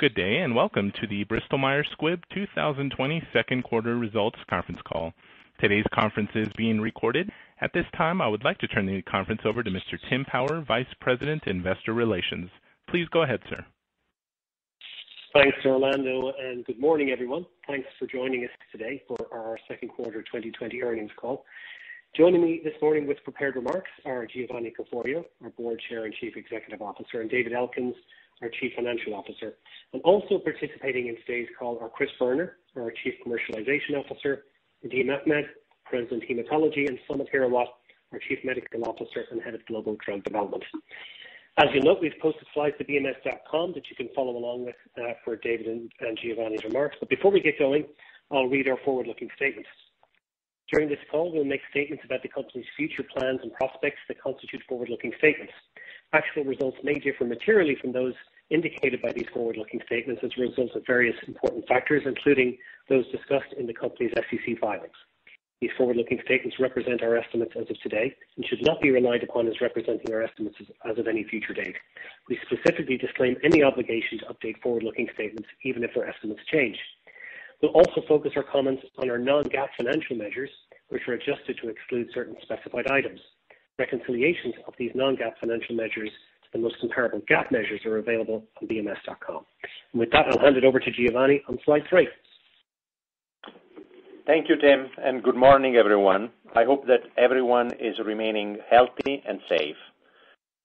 Good day, and welcome to the Bristol-Myers Squibb 2020 second quarter results conference call. Today's conference is being recorded. At this time, I would like to turn the conference over to Mr. Tim Power, Vice President, Investor Relations. Please go ahead, sir. Thanks, Orlando, and good morning, everyone. Thanks for joining us today for our second quarter 2020 earnings call. Joining me this morning with prepared remarks are Giovanni Caforio, our Board Chair and Chief Executive Officer, and David Elkins, our Chief Financial Officer. And also participating in today's call are Chris Boerner, our Chief Commercialization Officer, Nadim Ahmed, President Hematology, and Samit Hirawat, our Chief Medical Officer and Head of Global Drug Development. As you know, we've posted slides to bms.com that you can follow along with for David and Giovanni's remarks. But before we get going, I'll read our forward-looking statements. During this call, we'll make statements about the company's future plans and prospects that constitute forward-looking statements. Actual results may differ materially from those indicated by these forward-looking statements as a result of various important factors, including those discussed in the company's SEC filings. These forward-looking statements represent our estimates as of today and should not be relied upon as representing our estimates as of any future date. We specifically disclaim any obligation to update forward-looking statements, even if our estimates change. We'll also focus our comments on our non-GAAP financial measures, which are adjusted to exclude certain specified items. Reconciliations of these non-GAAP financial measures to the most comparable GAAP measures are available on bms.com. And with that, I'll hand it over to Giovanni on slide 3. Thank you, Tim, and good morning, everyone. I hope that everyone is remaining healthy and safe.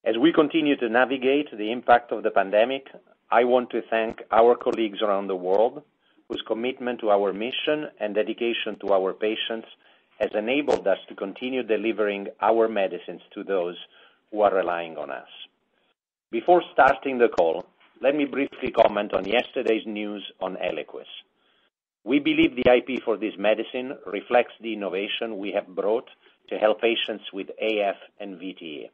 As we continue to navigate the impact of the pandemic, I want to thank our colleagues around the world whose commitment to our mission and dedication to our patients has enabled us to continue delivering our medicines to those who are relying on us. Before starting the call, let me briefly comment on yesterday's news on Eliquis. We believe the IP for this medicine reflects the innovation we have brought to help patients with AF and VTE.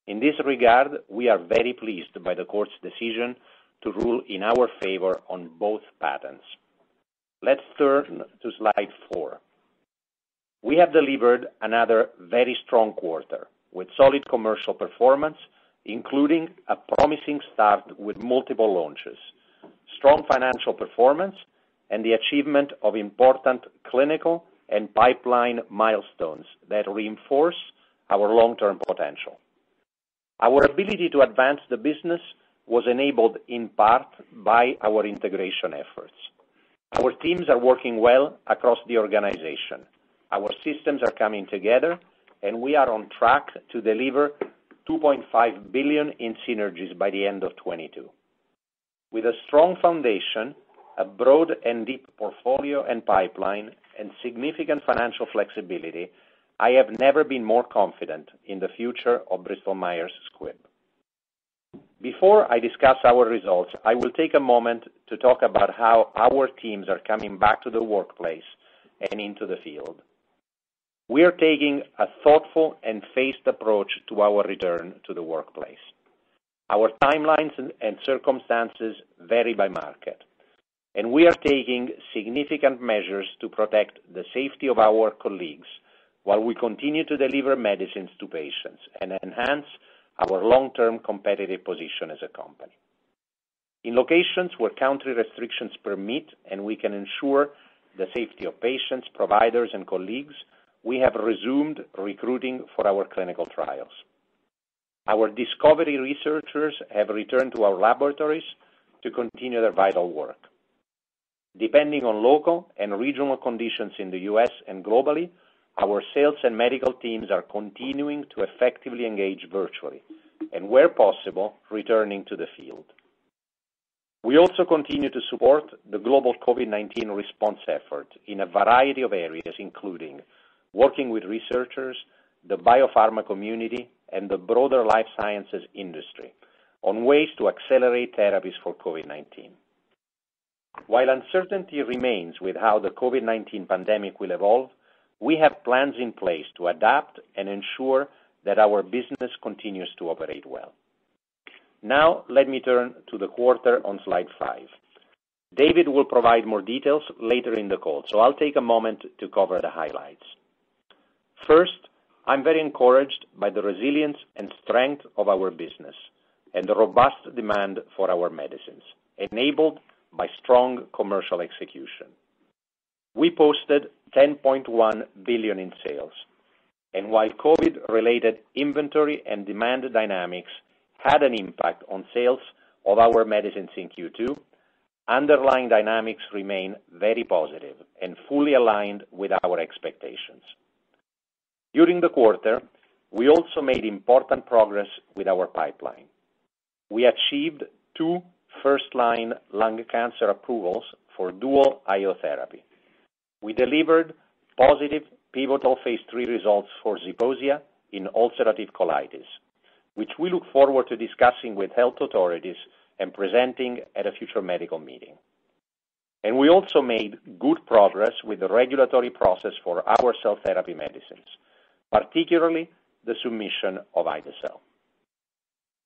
In this regard, we are very pleased by the court's decision to rule in our favor on both patents. Let's turn to slide 4. We have delivered another very strong quarter with solid commercial performance, including a promising start with multiple launches, strong financial performance, and the achievement of important clinical and pipeline milestones that reinforce our long-term potential. Our ability to advance the business was enabled in part by our integration efforts. Our teams are working well across the organization. Our systems are coming together, and we are on track to deliver $2.5 billion in synergies by the end of 2022. With a strong foundation, a broad and deep portfolio and pipeline, and significant financial flexibility, I have never been more confident in the future of Bristol-Myers Squibb. Before I discuss our results, I will take a moment to talk about how our teams are coming back to the workplace and into the field. We are taking a thoughtful and phased approach to our return to the workplace. Our timelines and circumstances vary by market, and we are taking significant measures to protect the safety of our colleagues while we continue to deliver medicines to patients and enhance our long-term competitive position as a company. In locations where country restrictions permit and we can ensure the safety of patients, providers, and colleagues, we have resumed recruiting for our clinical trials. Our discovery researchers have returned to our laboratories to continue their vital work. Depending on local and regional conditions in the U.S. and globally, our sales and medical teams are continuing to effectively engage virtually and, where possible, returning to the field. We also continue to support the global COVID-19 response effort in a variety of areas, including working with researchers, the biopharma community, and the broader life sciences industry on ways to accelerate therapies for COVID-19. While uncertainty remains with how the COVID-19 pandemic will evolve, we have plans in place to adapt and ensure that our business continues to operate well. Now, let me turn to the quarter on slide 5. David will provide more details later in the call, so I'll take a moment to cover the highlights. First, I'm very encouraged by the resilience and strength of our business and the robust demand for our medicines. enabled by strong commercial execution. We posted $10.1 billion in sales, and while COVID-related inventory and demand dynamics had an impact on sales of our medicines in Q2, underlying dynamics remain very positive and fully aligned with our expectations. During the quarter, we also made important progress with our pipeline. We achieved 2 first-line lung cancer approvals for dual IO therapy. We delivered positive pivotal phase 3 results for Zeposia in ulcerative colitis, which we look forward to discussing with health authorities and presenting at a future medical meeting. And we also made good progress with the regulatory process for our cell therapy medicines, particularly the submission of ide-cel.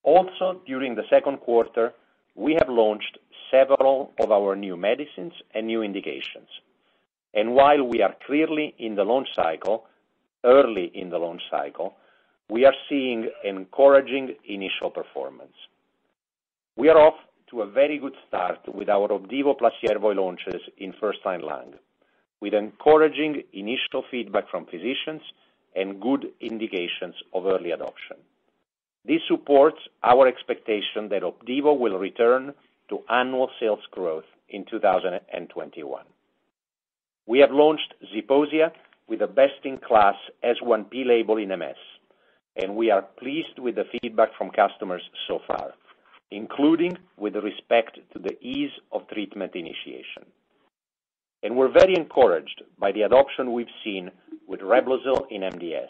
Also, during the second quarter, we have launched several of our new medicines and new indications. And while we are clearly in the launch cycle, early in the launch cycle, we are seeing encouraging initial performance. We are off to a very good start with our Opdivo plus Yervoy launches in first-line lung, with encouraging initial feedback from physicians and good indications of early adoption. This supports our expectation that Opdivo will return to annual sales growth in 2021. We have launched Zeposia with a best-in-class S1P label in MS, and we are pleased with the feedback from customers so far, including with respect to the ease of treatment initiation. And we're very encouraged by the adoption we've seen with Reblozyl in MDS.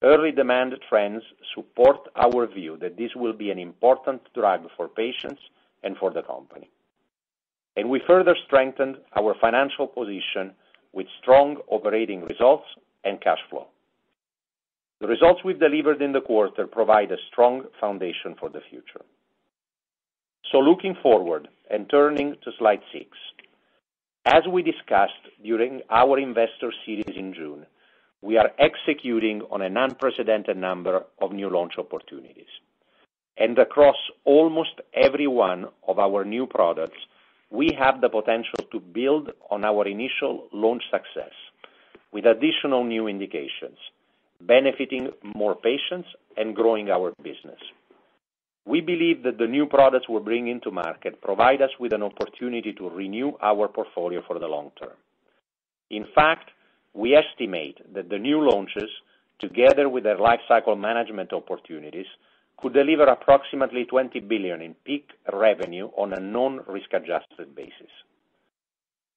Early demand trends support our view that this will be an important drug for patients and for the company. And we further strengthened our financial position with strong operating results and cash flow. The results we've delivered in the quarter provide a strong foundation for the future. So looking forward and turning to slide 6, as we discussed during our investor series in June, we are executing on an unprecedented number of new launch opportunities. And across almost every one of our new products, we have the potential to build on our initial launch success with additional new indications, benefiting more patients and growing our business. We believe that the new products we're bringing to market provide us with an opportunity to renew our portfolio for the long term. In fact, we estimate that the new launches, together with their lifecycle management opportunities, could deliver approximately $20 billion in peak revenue on a non-risk-adjusted basis.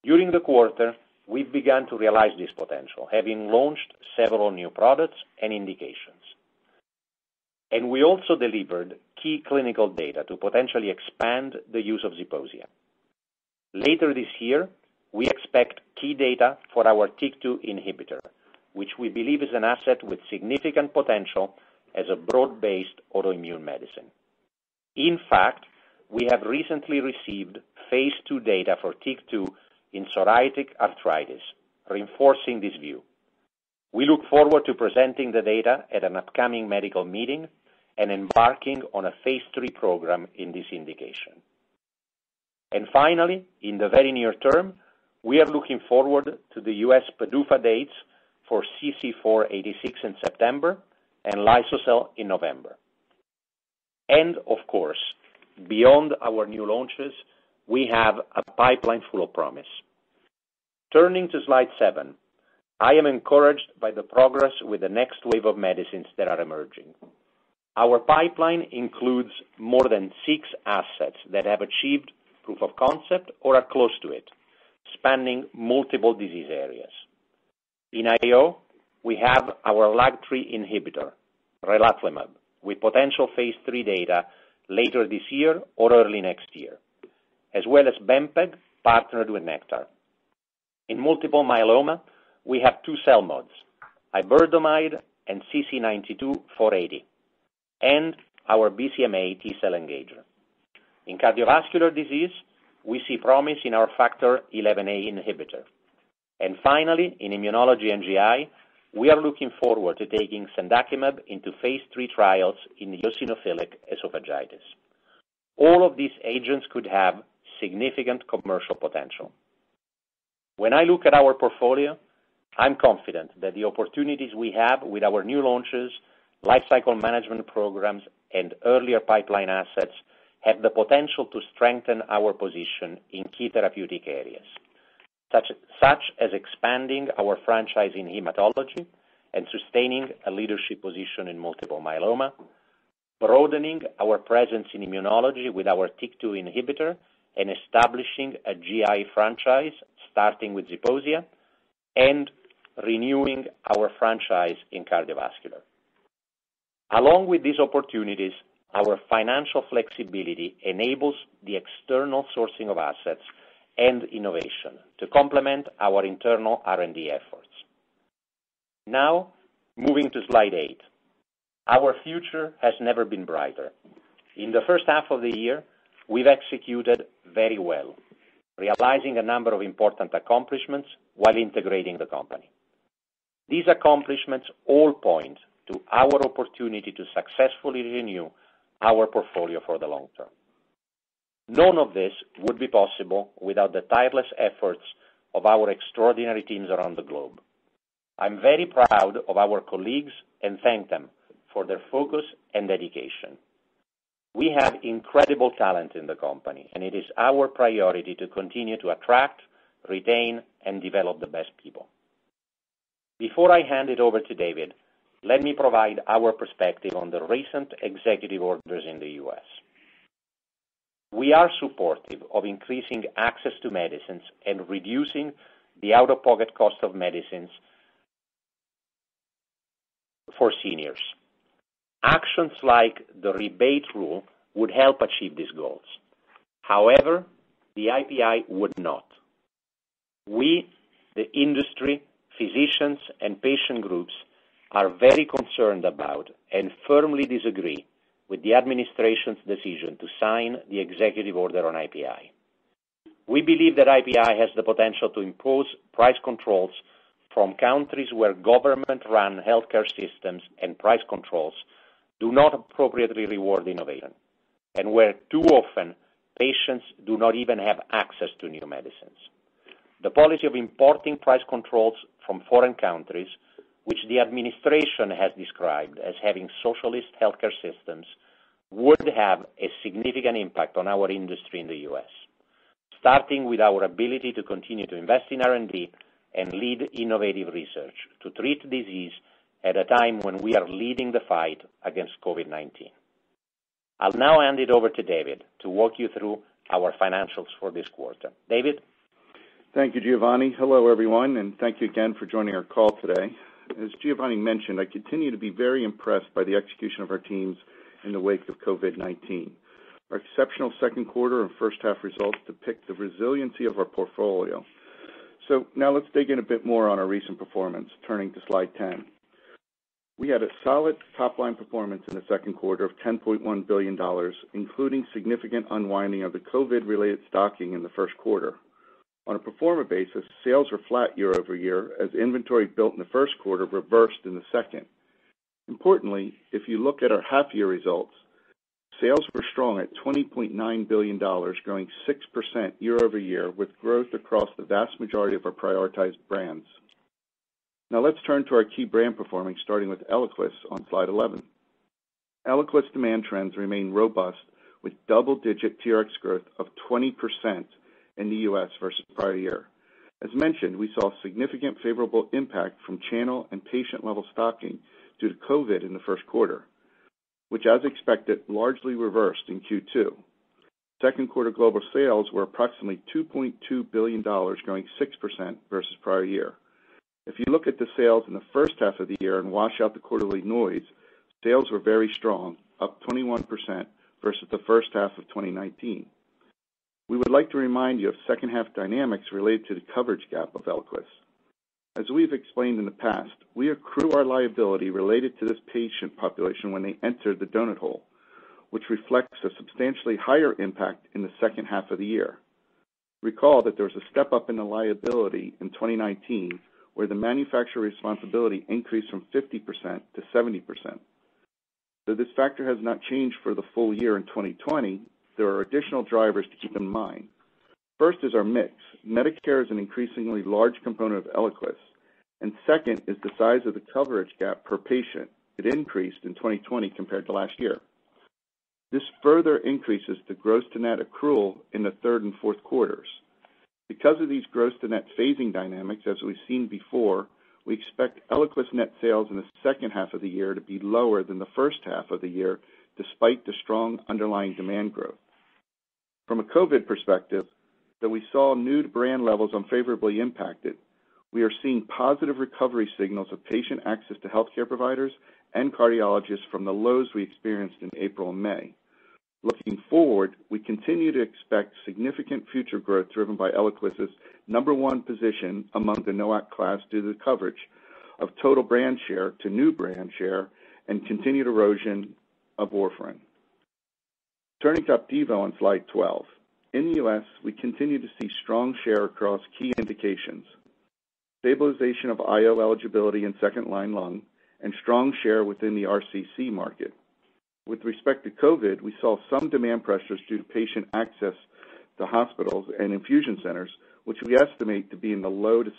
During the quarter, we've begun to realize this potential, having launched several new products and indications. And we also delivered key clinical data to potentially expand the use of Zeposia. Later this year, we expect key data for our TYK2 inhibitor, which we believe is an asset with significant potential as a broad-based autoimmune medicine. In fact, we have recently received phase 2 data for TYK2 in psoriatic arthritis, reinforcing this view. We look forward to presenting the data at an upcoming medical meeting and embarking on a phase 3 program in this indication. And finally, in the very near term, we are looking forward to the U.S. PDUFA dates for CC-486 in September and Lysocell in November. And of course, beyond our new launches, we have a pipeline full of promise. Turning to slide 7, I am encouraged by the progress with the next wave of medicines that are emerging. Our pipeline includes more than 6 assets that have achieved proof of concept or are close to it, spanning multiple disease areas. In IO, we have our LAG-3 inhibitor, relatlimab, with potential phase 3 data later this year or early next year, as well as Bempeg partnered with Nektar. In multiple myeloma, we have 2 cell mods, iberdomide and CC-92-480, and our BCMA T-cell engager. In cardiovascular disease, we see promise in our factor XIa inhibitor. And finally, in immunology and GI, we are looking forward to taking cendakimab into phase 3 trials in eosinophilic esophagitis. all of these agents could have significant commercial potential. When I look at our portfolio, I'm confident that the opportunities we have with our new launches, lifecycle management programs, and earlier pipeline assets have the potential to strengthen our position in key therapeutic areas, such as expanding our franchise in hematology and sustaining a leadership position in multiple myeloma, broadening our presence in immunology with our TYK2 inhibitor, and establishing a GI franchise, starting with Zeposia, and renewing our franchise in cardiovascular. Along with these opportunities, our financial flexibility enables the external sourcing of assets and innovation to complement our internal R&D efforts. Now, moving to slide 8. Our future has never been brighter. In the first half of the year, we've executed very well, realizing a number of important accomplishments while integrating the company. These accomplishments all point to our opportunity to successfully renew our portfolio for the long term. None of this would be possible without the tireless efforts of our extraordinary teams around the globe. I'm very proud of our colleagues and thank them for their focus and dedication. We have incredible talent in the company, and it is our priority to continue to attract, retain, and develop the best people. Before I hand it over to David, let me provide our perspective on the recent executive orders in the U.S. We are supportive of increasing access to medicines and reducing the out-of-pocket cost of medicines for seniors. Actions like the rebate rule would help achieve these goals. However, the IPI would not. We, the industry, physicians, and patient groups are very concerned about and firmly disagree with the administration's decision to sign the executive order on IPI. We believe that IPI has the potential to impose price controls from countries where government-run healthcare systems and price controls do not appropriately reward innovation, and where too often patients do not even have access to new medicines. The policy of importing price controls from foreign countries, which the administration has described as having socialist healthcare systems, would have a significant impact on our industry in the U.S., starting with our ability to continue to invest in R&D and lead innovative research to treat disease at a time when we are leading the fight against COVID-19. I'll now hand it over to David to walk you through our financials for this quarter. David? Thank you, Giovanni. Hello, everyone, and thank you again for joining our call today. As Giovanni mentioned, I continue to be very impressed by the execution of our teams in the wake of COVID-19. Our exceptional second quarter and first half results depict the resiliency of our portfolio. So now let's dig in a bit more on our recent performance, turning to slide 10. We had a solid top-line performance in the second quarter of $10.1 billion, including significant unwinding of the COVID-related stocking in the first quarter. On a pro forma basis, sales were flat year over year as inventory built in the first quarter reversed in the second. Importantly, if you look at our half-year results, sales were strong at $20.9 billion, growing 6% year over year with growth across the vast majority of our prioritized brands. Now let's turn to our key brand performance, starting with Eliquis on slide 11. Eliquis demand trends remain robust with double-digit TRX growth of 20% in the U.S. versus prior year. As mentioned, we saw significant favorable impact from channel and patient-level stocking due to COVID in the first quarter, which, as expected, largely reversed in Q2. Second quarter global sales were approximately $2.2 billion, growing 6% versus prior year. If you look at the sales in the first half of the year and wash out the quarterly noise, sales were very strong, up 21% versus the first half of 2019. We would like to remind you of second half dynamics related to the coverage gap of Eliquis. As we've explained in the past, we accrue our liability related to this patient population when they enter the donut hole, which reflects a substantially higher impact in the second half of the year. Recall that there was a step up in the liability in 2019 where the manufacturer responsibility increased from 50% to 70%. So this factor has not changed for the full year in 2020, there are additional drivers to keep in mind. First is our mix. Medicare is an increasingly large component of Eliquis. And second is the size of the coverage gap per patient. It increased in 2020 compared to last year. This further increases the gross to net accrual in the third and fourth quarters. Because of these gross to net phasing dynamics, as we've seen before, we expect Eliquis net sales in the second half of the year to be lower than the first half of the year, despite the strong underlying demand growth. From a COVID perspective, though we saw new to brand levels unfavorably impacted, we are seeing positive recovery signals of patient access to healthcare providers and cardiologists from the lows we experienced in April and May. Looking forward, we continue to expect significant future growth driven by Eliquis' #1 position among the NOAC class due to the coverage of total brand share to new brand share and continued erosion of warfarin. Turning to Opdivo on slide 12. In the U.S., we continue to see strong share across key indications, stabilization of IO eligibility in second-line lung, and strong share within the RCC market. With respect to COVID, we saw some demand pressures due to patient access to hospitals and infusion centers, which we estimate to be in the low to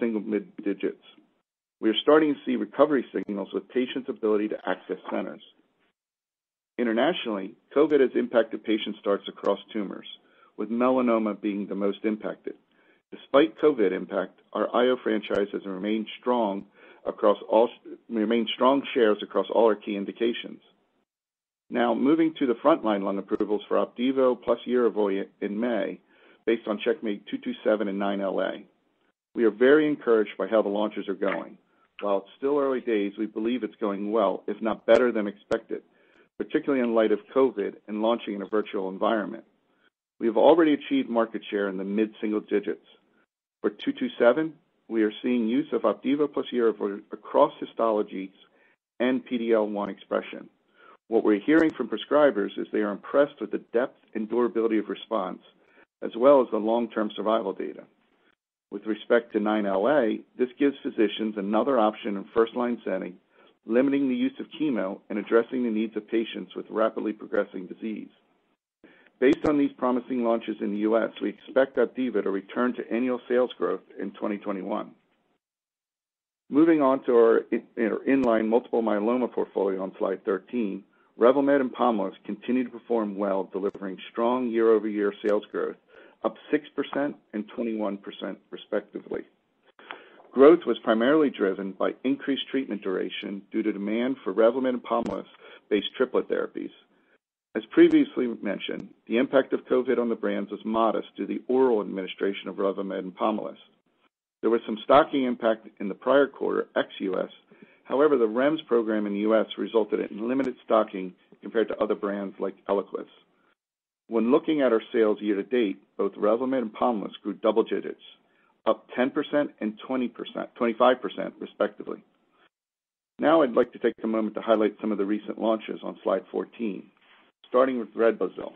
single mid digits. We are starting to see recovery signals with patients' ability to access centers. Internationally, COVID has impacted patient starts across tumors, with melanoma being the most impacted. Despite COVID impact, our IO franchise has remained strong shares across all our key indications. Now, moving to the frontline lung approvals for Opdivo plus Yervoy in May, based on CheckMate 227 and 9LA. We are very encouraged by how the launches are going. While it's still early days, we believe it's going well, if not better than expected, particularly in light of COVID and launching in a virtual environment. We have already achieved market share in the mid-single digits. For 227, we are seeing use of Opdivo plus Yervoy across histologies and PD-L1 expression. What we're hearing from prescribers is they are impressed with the depth and durability of response, as well as the long-term survival data. With respect to 9LA, this gives physicians another option in first-line setting, limiting the use of chemo and addressing the needs of patients with rapidly progressing disease. Based on these promising launches in the U.S., we expect Opdivo to return to annual sales growth in 2021. Moving on to our inline multiple myeloma portfolio on slide 13, Revlimid and Pomalyst continue to perform well, delivering strong year-over-year sales growth, up 6% and 21% respectively. Growth was primarily driven by increased treatment duration due to demand for Revlimid and Pomalyst-based triplet therapies. As previously mentioned, the impact of COVID on the brands was modest due to the oral administration of Revlimid and Pomalyst. There was some stocking impact in the prior quarter, ex-US. However, the REMS program in the US resulted in limited stocking compared to other brands like Eliquis. When looking at our sales year to date, both Revlimid and Pomalyst grew double digits, up 10% and 25% respectively. Now I'd like to take a moment to highlight some of the recent launches on slide 14, starting with Reblozyl.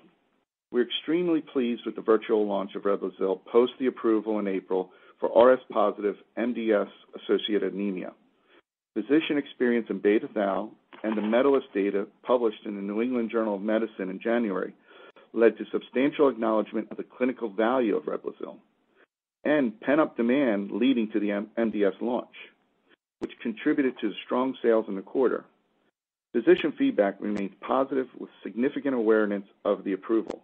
We're extremely pleased with the virtual launch of Reblozyl post the approval in April for RS-positive MDS-associated anemia. Physician experience in beta thal and the Medalist data published in the New England Journal of Medicine in January led to substantial acknowledgement of the clinical value of Reblozyl and pent-up demand leading to the MDS launch, which contributed to the strong sales in the quarter. Physician feedback remains positive with significant awareness of the approval.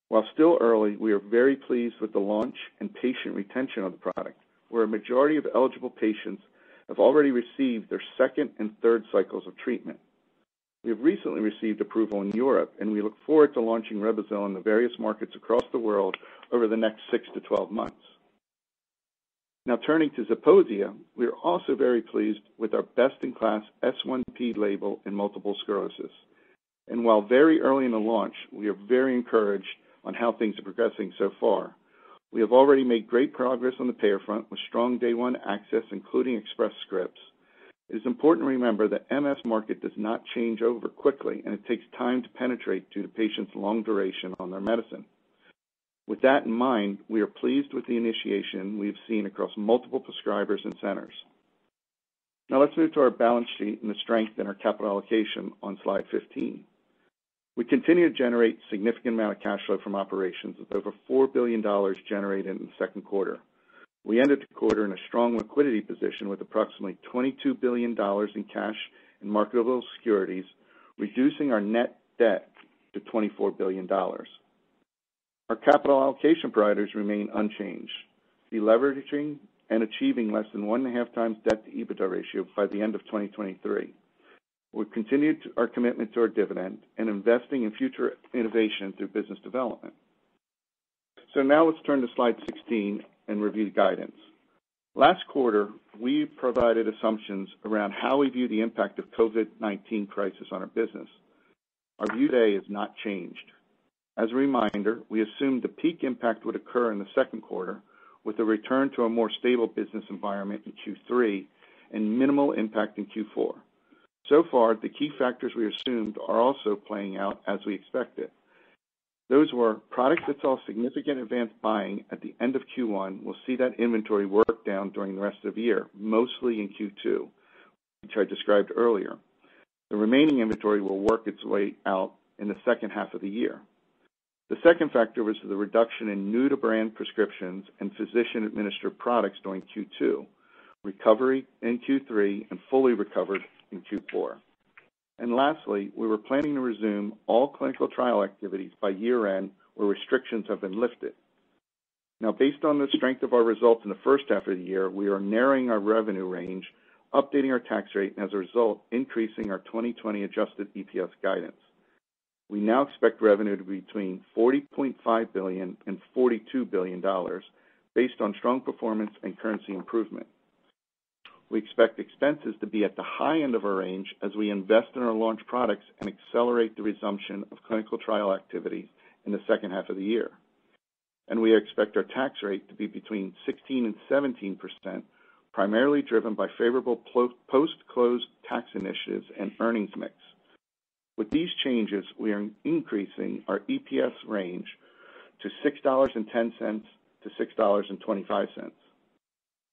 While still early, we are very pleased with the launch and patient retention of the product, where a majority of eligible patients have already received their second and third cycles of treatment. We have recently received approval in Europe, and we look forward to launching Reblozyl in the various markets across the world over the next 6 to 12 months. Now turning to Zeposia, we are also very pleased with our best-in-class S1P label in multiple sclerosis. And while very early in the launch, we are very encouraged on how things are progressing so far. We have already made great progress on the payer front with strong day one access, including Express Scripts. It is important to remember that MS market does not change over quickly, and it takes time to penetrate due to patients' long duration on their medicine. With that in mind, we are pleased with the initiation we have seen across multiple prescribers and centers. Now let's move to our balance sheet and the strength in our capital allocation on slide 15. We continue to generate significant amount of cash flow from operations with over $4 billion generated in the second quarter. We ended the quarter in a strong liquidity position with approximately $22 billion in cash and marketable securities, reducing our net debt to $24 billion. Our capital allocation priorities remain unchanged, deleveraging and achieving less than 1.5 times debt to EBITDA ratio by the end of 2023. We continued our commitment to our dividend and investing in future innovation through business development. So now let's turn to slide 16 and review guidance. Last quarter, we provided assumptions around how we view the impact of COVID-19 crisis on our business. Our view today has not changed. As a reminder, we assumed the peak impact would occur in the second quarter with a return to a more stable business environment in Q3 and minimal impact in Q4. So far, the key factors we assumed are also playing out as we expected. Those were products that saw significant advanced buying at the end of Q1 will see that inventory work down during the rest of the year, mostly in Q2, which I described earlier. The remaining inventory will work its way out in the second half of the year. The second factor was the reduction in new-to-brand prescriptions and physician-administered products during Q2, recovery in Q3, and fully recovered in Q4. And lastly, we were planning to resume all clinical trial activities by year-end where restrictions have been lifted. Now, based on the strength of our results in the first half of the year, we are narrowing our revenue range, updating our tax rate, and as a result, increasing our 2020 adjusted EPS guidance. We now expect revenue to be between $40.5 billion and $42 billion based on strong performance and currency improvement. We expect expenses to be at the high end of our range as we invest in our launch products and accelerate the resumption of clinical trial activities in the second half of the year. And we expect our tax rate to be between 16 and 17%, primarily driven by favorable post-close tax initiatives and earnings mix. With these changes, we are increasing our EPS range to $6.10 to $6.25.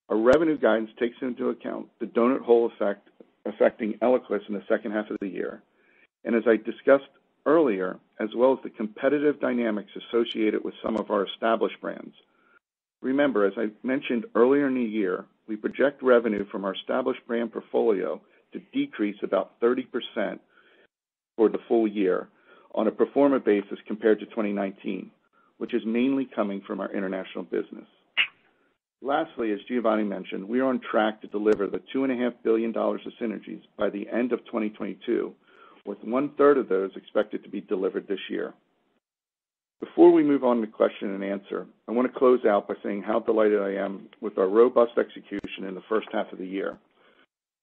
Our revenue guidance takes into account the donut hole effect affecting Eliquis in the second half of the year, and as I discussed earlier, as well as the competitive dynamics associated with some of our established brands. Remember, as I mentioned earlier in the year, we project revenue from our established brand portfolio to decrease about 30% for the full year on a pro forma basis compared to 2019, which is mainly coming from our international business. Lastly, as Giovanni mentioned, we are on track to deliver the $2.5 billion of synergies by the end of 2022, with 1/3 of those expected to be delivered this year. Before we move on to question and answer, I want to close out by saying how delighted I am with our robust execution in the first half of the year.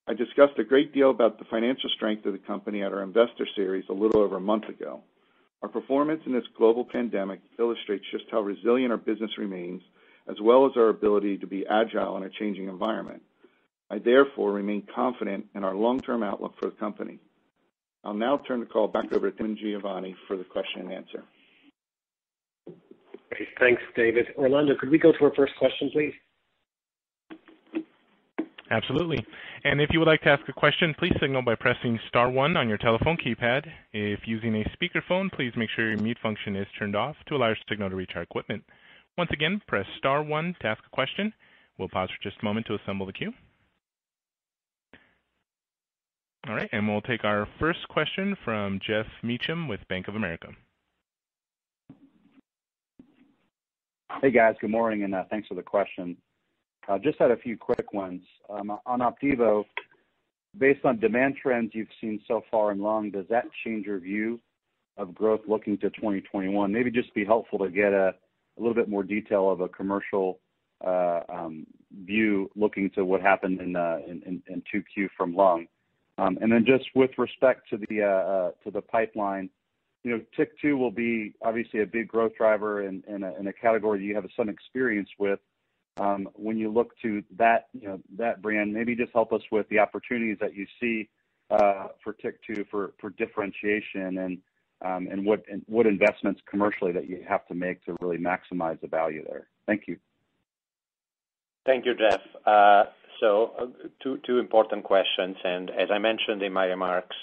I discussed a great deal about the financial strength of the company at our investor series a little over a month ago. Our performance in this global pandemic illustrates just how resilient our business remains, as well as our ability to be agile in a changing environment. I therefore remain confident in our long-term outlook for the company. I'll now turn the call back over to Tim and Giovanni for the question and answer. Great. Thanks, David. Orlando, could we go to our first question, please? Absolutely. And if you would like to ask a question, please signal by pressing star 1 on your telephone keypad. If using a speakerphone, please make sure your mute function is turned off to allow your signal to reach our equipment. Once again, press star 1 to ask a question. We'll pause for just a moment to assemble the queue. All right, and we'll take our first question from Jeff Meacham with Bank of America. Hey guys, good morning, and thanks for the question. Just had a few quick ones. On Opdivo, based on demand trends you've seen so far in lung, does that change your view of growth looking to 2021? Maybe just be helpful to get a little bit more detail of a commercial view looking to what happened in 2Q from lung. And then just with respect to the pipeline, TYK2 will be obviously a big growth driver in a category that you have some experience with. When you look to that, that brand, maybe just help us with the opportunities that you see for TYK2 for differentiation and what investments commercially that you have to make to really maximize the value there. Thank you. Thank you, Jeff. So two important questions, and as I mentioned in my remarks,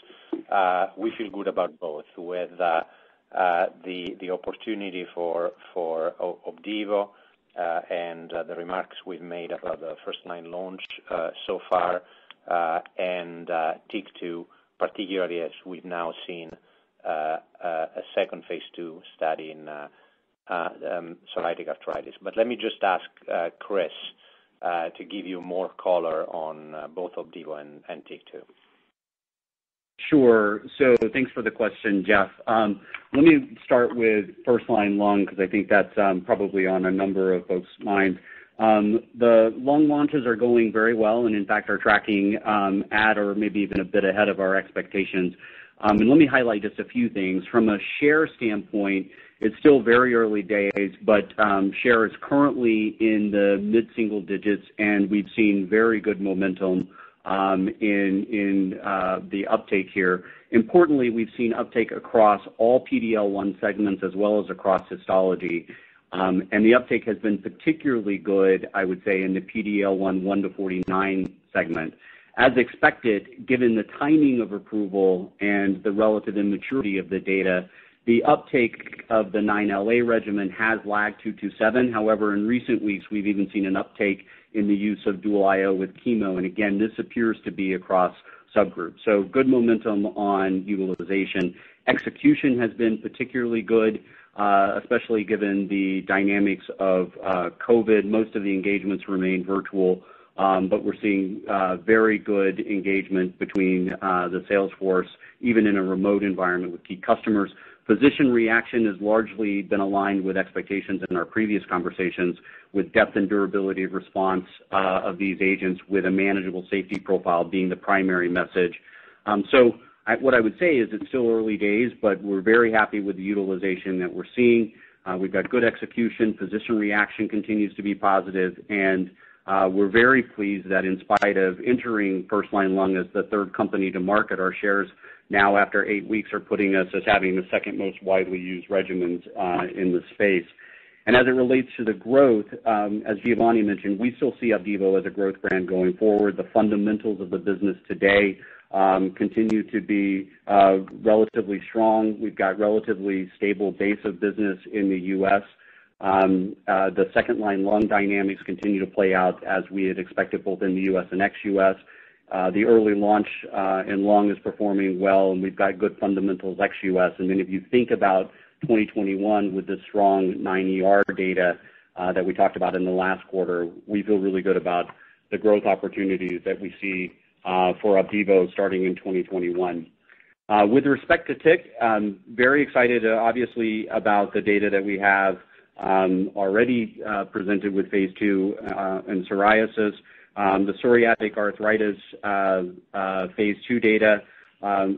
we feel good about both, with the opportunity for Opdivo and the remarks we've made about the first-line launch so far, and TYK2, particularly as we've now seen a second phase 2 study in psoriatic arthritis. But let me just ask Chris to give you more color on both Opdivo and TYK2. Sure. So thanks for the question, Jeff. Let me start with first-line lung, because I think that's probably on a number of folks' minds. The lung launches are going very well, and in fact are tracking at or maybe even a bit ahead of our expectations. And let me highlight just a few things. From a share standpoint, it's still very early days, but share is currently in the mid-single digits, and we've seen very good momentum in the uptake here. Importantly, we've seen uptake across all PD-L1 segments as well as across histology. And the uptake has been particularly good, I would say, in the PD-L1 1 to 49 segment. As expected, given the timing of approval and the relative immaturity of the data, the uptake of the 9LA regimen has lagged 227. However, in recent weeks, we've even seen an uptake in the use of dual IO with chemo. And again, this appears to be across subgroups. So good momentum on utilization. Execution has been particularly good, especially given the dynamics of COVID. Most of the engagements remain virtual, but we're seeing very good engagement between the sales force, even in a remote environment with key customers. Physician reaction has largely been aligned with expectations in our previous conversations, with depth and durability of response of these agents, with a manageable safety profile being the primary message. What I would say is it's still early days, but we're very happy with the utilization that we're seeing. We've got good execution. Physician reaction continues to be positive, and we're very pleased that in spite of entering first-line lung as the third company to market, our shares now after 8 weeks are putting us as having the second most widely used regimens in the space. And as it relates to the growth, as Giovanni mentioned, we still see Opdivo as a growth brand going forward. The fundamentals of the business today continue to be relatively strong. We've got relatively stable base of business in the U.S. The second-line lung dynamics continue to play out as we had expected, both in the U.S. and ex-U.S. The early launch in lung is performing well, and we've got good fundamentals ex-U.S. And then if you think about 2021 with the strong 9ER data that we talked about in the last quarter, we feel really good about the growth opportunities that we see for Opdivo starting in 2021. With respect to TYK, very excited, obviously, about the data that we have already presented with phase 2 in psoriasis. The psoriatic arthritis phase 2 data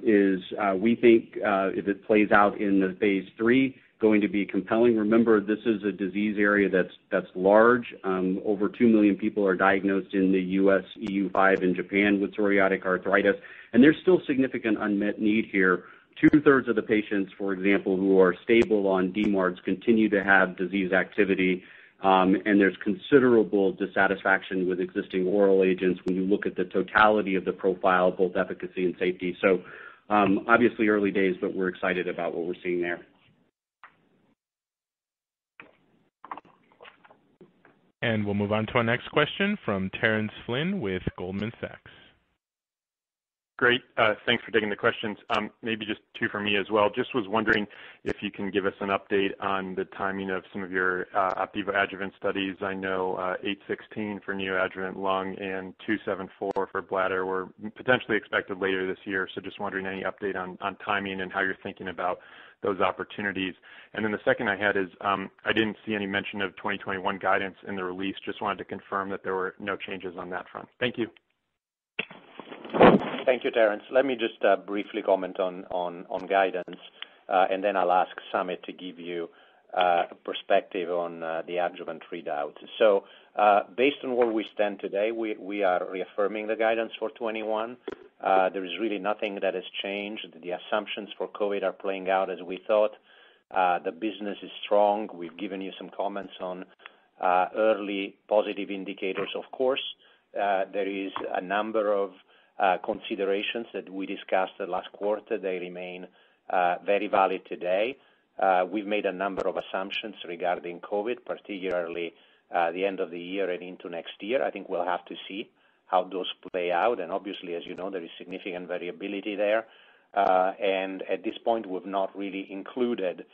is, we think, if it plays out in the phase 3, going to be compelling. Remember, this is a disease area that's large. Over 2 million people are diagnosed in the U.S., EU5, and Japan with psoriatic arthritis, and there's still significant unmet need here. 2/3 of the patients, for example, who are stable on DMARDs continue to have disease activity, and there's considerable dissatisfaction with existing oral agents when you look at the totality of the profile, both efficacy and safety. So obviously early days, but we're excited about what we're seeing there. And we'll move on to our next question from Terence Flynn with Goldman Sachs. Great. Thanks for taking the questions. Maybe just two for me as well. Just was wondering if you can give us an update on the timing of some of your Opdivo adjuvant studies. I know 816 for neoadjuvant lung and 274 for bladder were potentially expected later this year. So just wondering any update on timing and how you're thinking about those opportunities. And then the second I had is I didn't see any mention of 2021 guidance in the release. Just wanted to confirm that there were no changes on that front. Thank you. Thank you, Terence. Let me just briefly comment on guidance, and then I'll ask Samit to give you a perspective on the adjuvant readout. So based on where we stand today, we are reaffirming the guidance for 21. There is really nothing that has changed. The assumptions for COVID are playing out as we thought. The business is strong. We've given you some comments on early positive indicators. Of course, there is a number of considerations that we discussed last quarter, they remain very valid today. We've made a number of assumptions regarding COVID, particularly the end of the year and into next year. I think we'll have to see how those play out. And obviously, as you know, there is significant variability there. And at this point, we've not really included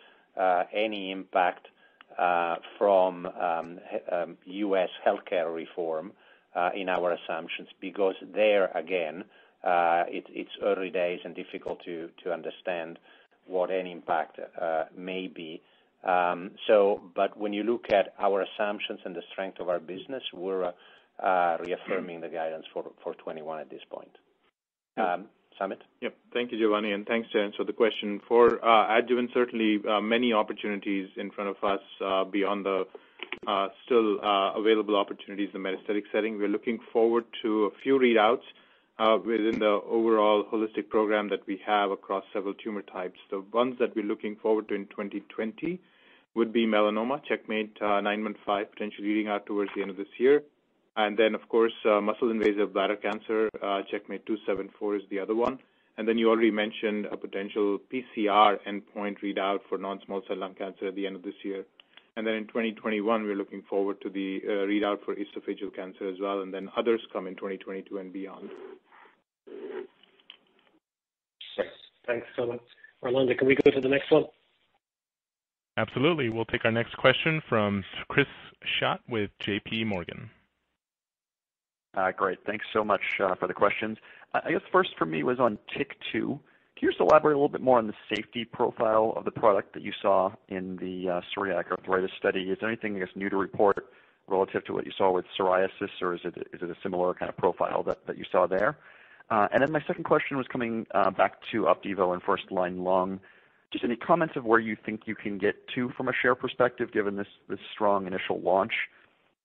any impact from U.S. healthcare reform in our assumptions, because there, again, it's early days and difficult to understand what any impact may be. But when you look at our assumptions and the strength of our business, we're reaffirming the guidance for 21 at this point. Samit? Yep. Thank you, Giovanni, and thanks, Terence, for the question. For adjuvant, certainly many opportunities in front of us beyond the still available opportunities in the metastatic setting. We're looking forward to a few readouts within the overall holistic program that we have across several tumor types. The ones that we're looking forward to in 2020 would be melanoma, checkmate 915, potentially reading out towards the end of this year. And then, of course, muscle-invasive bladder cancer, checkmate 274 is the other one. And then you already mentioned a potential PCR endpoint readout for non-small cell lung cancer at the end of this year. And then in 2021, we're looking forward to the readout for esophageal cancer as well, and then others come in 2022 and beyond. Great. Thanks so much. Orlando, can we go to the next one? Absolutely. We'll take our next question from Chris Schott with J.P. Morgan. Great. Thanks so much for the questions. I guess first for me was on TYK2. Can you just elaborate a little bit more on the safety profile of the product that you saw in the psoriatic arthritis study? Is there anything, I guess, new to report relative to what you saw with psoriasis, or is it a similar kind of profile that you saw there? And then my second question was coming back to Opdivo and first-line lung. Just any comments of where you think you can get to from a share perspective, given this strong initial launch?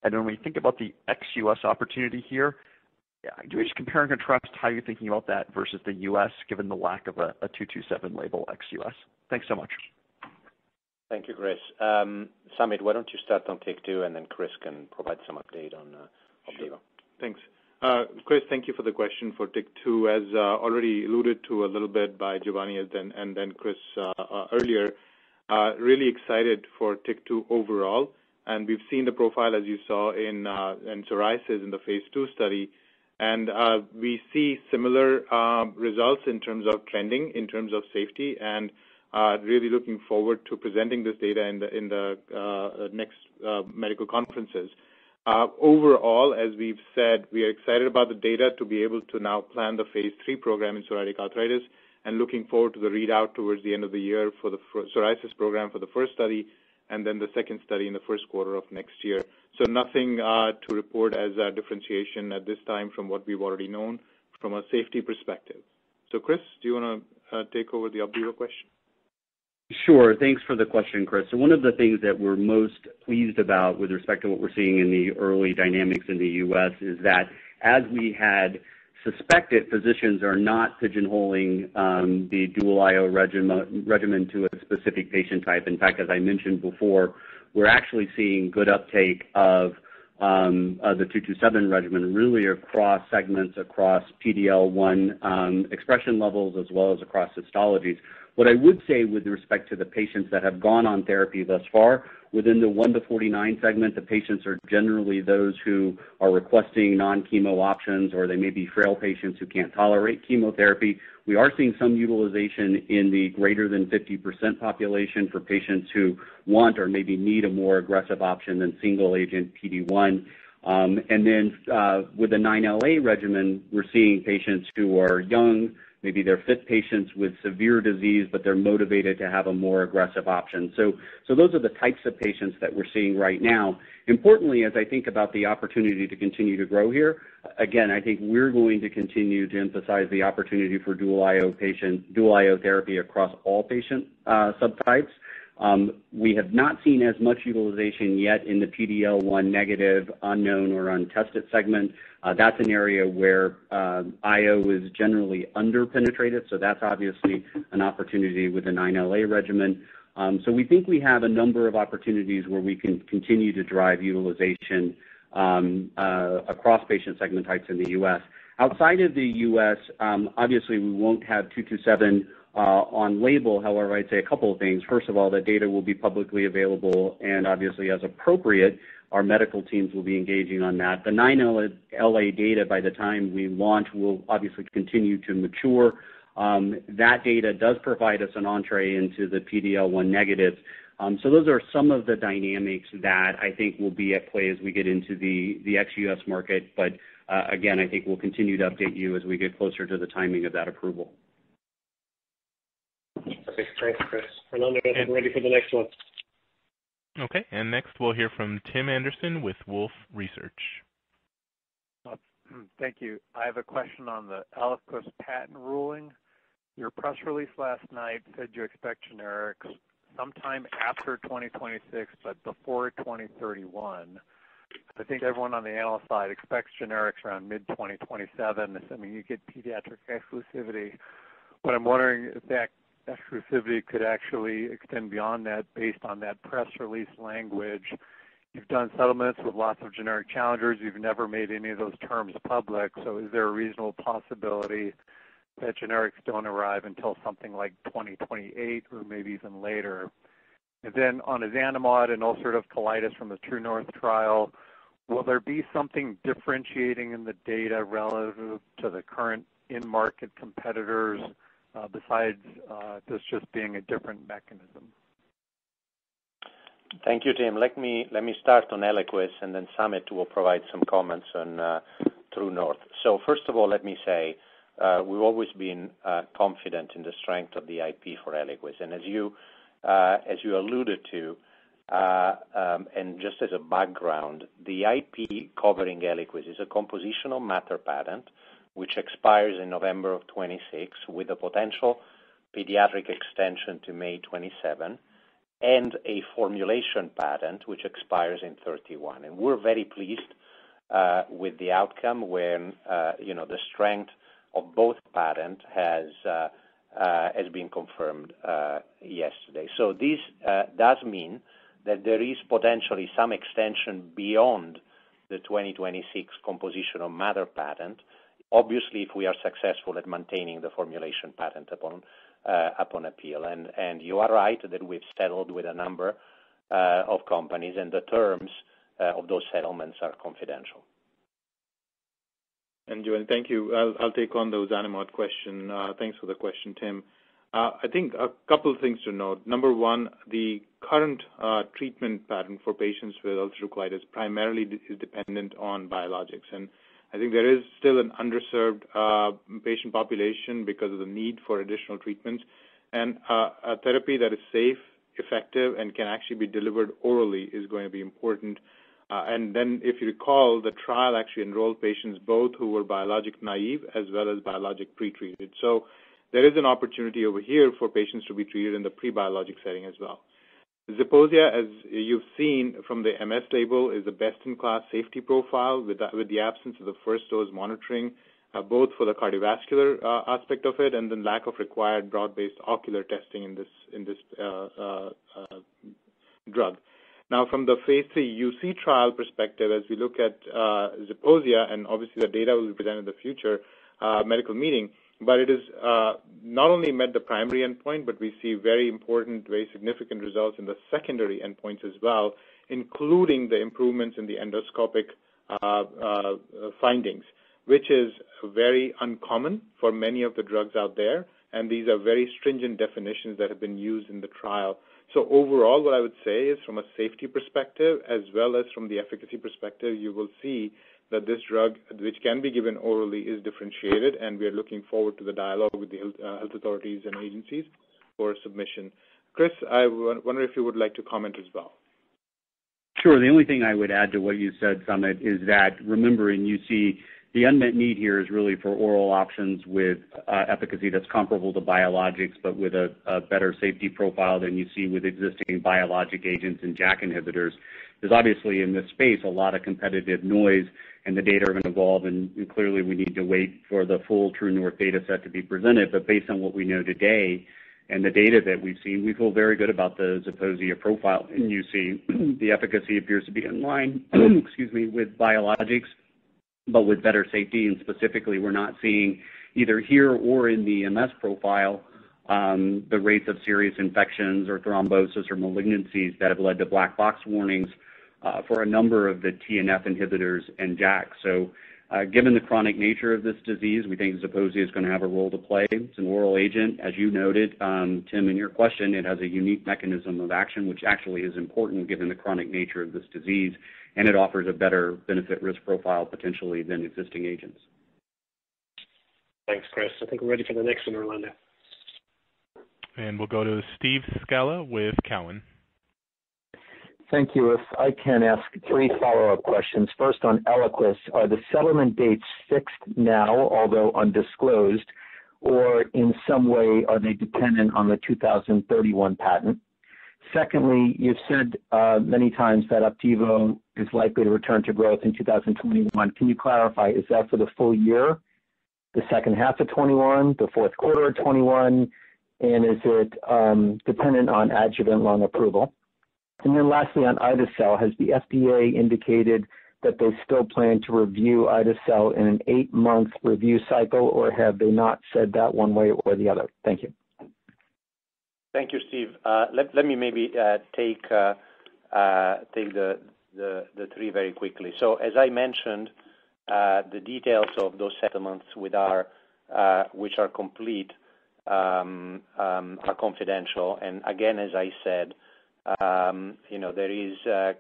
And when we think about the ex-U.S. opportunity here, do we just compare and contrast how you're thinking about that versus the U.S., given the lack of a 227 label ex-U.S.? Thanks so much. Thank you, Chris. Samit, why don't you start on TYK2, and then Chris can provide some update on Opdivo. Thanks. Chris, thank you for the question for TYK2. As already alluded to a little bit by Giovanni and then Chris earlier, really excited for TYK2 overall. And we've seen the profile, as you saw, in psoriasis in the phase 2 study. And we see similar results in terms of trending, in terms of safety, and really looking forward to presenting this data in the next medical conferences. Overall, as we've said, we are excited about the data to be able to now plan the phase 3 program in psoriatic arthritis, and looking forward to the readout towards the end of the year for the psoriasis program for the first study, and then the second study in the first quarter of next year. So nothing to report as a differentiation at this time from what we've already known from a safety perspective. So Chris, do you want to take over the Opdivo question? Sure. Thanks for the question, Chris. So one of the things that we're most pleased about with respect to what we're seeing in the early dynamics in the U.S. is that, as we had suspected, physicians are not pigeonholing the dual IO regimen to a specific patient type. In fact, as I mentioned before, we're actually seeing good uptake of the 227 regimen really across segments, across PD-L1 expression levels, as well as across histologies. What I would say with respect to the patients that have gone on therapy thus far, within the 1 to 49 segment, the patients are generally those who are requesting non-chemo options, or they may be frail patients who can't tolerate chemotherapy. We are seeing some utilization in the greater than 50% population for patients who want or maybe need a more aggressive option than single-agent PD-1. And then with the 9LA regimen, we're seeing patients who are young, maybe they're fit patients with severe disease, but they're motivated to have a more aggressive option. So those are the types of patients that we're seeing right now. Importantly, as I think about the opportunity to continue to grow here, again, I think we're going to continue to emphasize the opportunity for dual IO therapy across all patient subtypes. We have not seen as much utilization yet in the PD-L1 negative, unknown, or untested segment. That's an area where IO is generally under-penetrated, so that's obviously an opportunity with the 9LA regimen. So we think we have a number of opportunities where we can continue to drive utilization across patient segment types in the U.S. Outside of the U.S., obviously we won't have 227 on label. However, I'd say a couple of things. First of all, the data will be publicly available, and obviously as appropriate, our medical teams will be engaging on that. The 9LA data, by the time we launch, will obviously continue to mature. That data does provide us an entree into the PD-L1 negatives. So those are some of the dynamics that I think will be at play as we get into the ex-US market. But again, I think we'll continue to update you as we get closer to the timing of that approval. Perfect. Thanks, Chris. Fernando, I think we're ready for the next one. Okay, and next we'll hear from Tim Anderson with Wolfe Research. Thank you. I have a question on the Eliquis patent ruling. Your press release last night said you expect generics sometime after 2026, but before 2031. I think everyone on the analyst side expects generics around mid-2027, assuming you get pediatric exclusivity. But I'm wondering if that exclusivity could actually extend beyond that based on that press release language. You've done settlements with lots of generic challengers. You've never made any of those terms public. So is there a reasonable possibility that generics don't arrive until something like 2028 or maybe even later? And then on ozanimod and ulcerative colitis from the True North trial, will there be something differentiating in the data relative to the current in-market competitors besides this just being a different mechanism? Thank you, Tim. Let me start on Eliquis, and then Samit will provide some comments on True North. So first of all, let me say we've always been confident in the strength of the IP for Eliquis, and as you alluded to, and just as a background, the IP covering Eliquis is a compositional matter patent which expires in November of 26 with a potential pediatric extension to May 27, and a formulation patent which expires in 31. And we're very pleased with the outcome when the strength of both patents has been confirmed yesterday. So this does mean that there is potentially some extension beyond the 2026 compositional matter patent, obviously if we are successful at maintaining the formulation patent upon appeal. And you are right that we've settled with a number of companies, and the terms of those settlements are confidential. And Joanne, thank you. I'll take on the ozanimod question. Thanks for the question, Tim. I think a couple of things to note. Number one, the current treatment pattern for patients with ulcerative colitis primarily is dependent on biologics, and I think there is still an underserved patient population because of the need for additional treatments, and a therapy that is safe, effective, and can actually be delivered orally is going to be important. And then, if you recall, the trial actually enrolled patients both who were biologic naive as well as biologic pretreated. So there is an opportunity over here for patients to be treated in the pre-biologic setting as well. Zeposia, as you've seen from the MS label, is the best-in-class safety profile with the absence of the first dose monitoring, both for the cardiovascular aspect of it and the lack of required broad-based ocular testing in this drug. Now, from the phase 3 UC trial perspective, as we look at Zeposia, and obviously the data will be presented in the future medical meeting, but it is not only met the primary endpoint, but we see very important, very significant results in the secondary endpoints as well, including the improvements in the endoscopic findings, which is very uncommon for many of the drugs out there, and these are very stringent definitions that have been used in the trial. So overall, what I would say is from a safety perspective, as well as from the efficacy perspective, you will see that this drug, which can be given orally, is differentiated, and we are looking forward to the dialogue with the health authorities and agencies for submission. Chris, I wonder if you would like to comment as well. Sure. The only thing I would add to what you said, Samit, is that remember in UC, the unmet need here is really for oral options with efficacy that's comparable to biologics, but with a better safety profile than you see with existing biologic agents and JAK inhibitors. There's obviously in this space a lot of competitive noise, and the data are going to evolve, and clearly we need to wait for the full True North data set to be presented. But based on what we know today and the data that we've seen, we feel very good about the Zeposia profile in UC. The efficacy appears to be in line, with biologics. but with better safety. And specifically, we're not seeing either here or in the MS profile the rates of serious infections or thrombosis or malignancies that have led to black box warnings for a number of the TNF inhibitors and JAKs. So given the chronic nature of this disease, we think Zeposia is going to have a role to play. It's an oral agent. As you noted, Tim, in your question, it has a unique mechanism of action, which actually is important given the chronic nature of this disease, and it offers a better benefit-risk profile potentially than existing agents. Thanks, Chris. I think we're ready for the next one, Orlando. And we'll go to Steve Scala with Cowen. Thank you. If I can ask 3 follow-up questions. First, on Eliquis, are the settlement dates fixed now, although undisclosed, or in some way are they dependent on the 2031 patent? Secondly, you've said many times that Opdivo is likely to return to growth in 2021. Can you clarify, is that for the full year, the second half of 21, the fourth quarter of 21, and is it dependent on adjuvant lung approval? And then lastly, on Ida-cel, has the FDA indicated that they still plan to review Ida-cel in an 8-month review cycle, or have they not said that one way or the other? Thank you. Thank you, Steve. Let me maybe take the 3 very quickly. So as I mentioned, the details of those settlements which are complete are confidential. And again, as I said, there is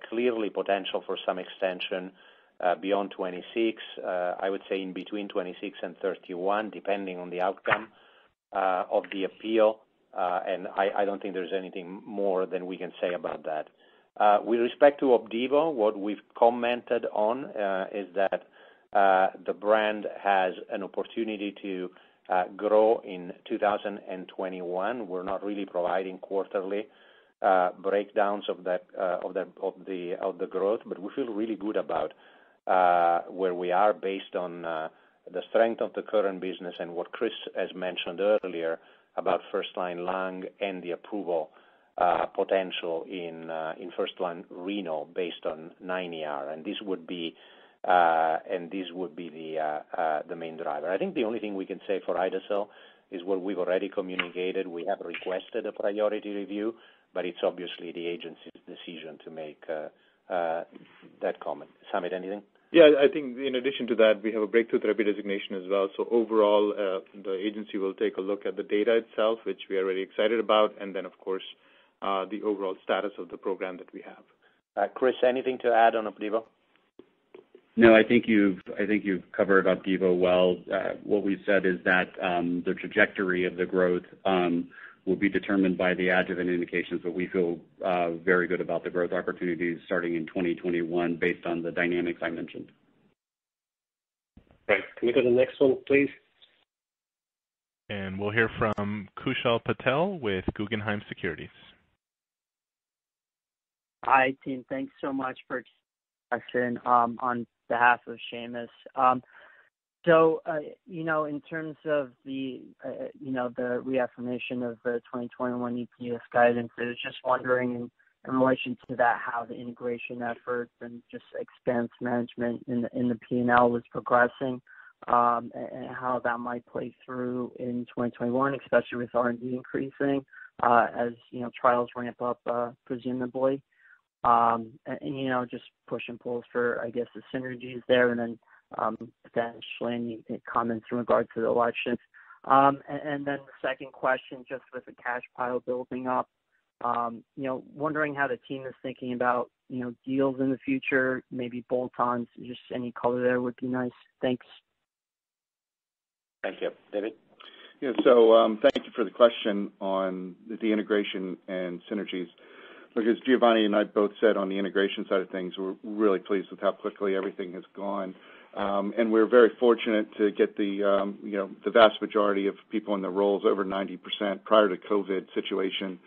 clearly potential for some extension beyond 26. I would say in between 26 and 31, depending on the outcome of the appeal. And I don't think there's anything more than we can say about that. With respect to Opdivo, what we've commented on is that the brand has an opportunity to grow in 2021. We're not really providing quarterly breakdowns of the growth, but we feel really good about where we are based on the strength of the current business and what Chris has mentioned earlier about first-line lung and the approval potential in first-line renal based on 9ER, and this would be the main driver. I think the only thing we can say for Ida-cel is what we've already communicated. We have requested a priority review, but it's obviously the agency's decision to make that comment. Samit, anything? Yeah, I think in addition to that, we have a breakthrough therapy designation as well. So overall, the agency will take a look at the data itself, which we are very excited about, and then, of course, the overall status of the program that we have. Chris, anything to add on Opdivo? No, I think you've covered Opdivo well. What we've said is that the trajectory of the growth will be determined by the adjuvant indications, but we feel very good about the growth opportunities starting in 2021 based on the dynamics I mentioned. Right. Can we go to the next one, please? And we'll hear from Kushal Patel with Guggenheim Securities. Hi, team. Thanks so much for the question on behalf of Seamus. So, in terms of the reaffirmation of the 2021 EPS guidance, I was just wondering in relation to that, how the integration efforts and just expense management in the P&L was progressing, and how that might play through in 2021, especially with R&D increasing as trials ramp up, presumably. Just push and pulls for, I guess, the synergies there, and then potentially any comments in regard to the elections. And then the second question, just with the cash pile building up, wondering how the team is thinking about, deals in the future, maybe bolt-ons, just any color there would be nice. Thanks. Thank you. David? Yeah, so thank you for the question on the integration and synergies. Look, as Giovanni and I both said on the integration side of things, we're really pleased with how quickly everything has gone. And we're very fortunate to get the vast majority of people in the roles, over 90% prior to COVID situation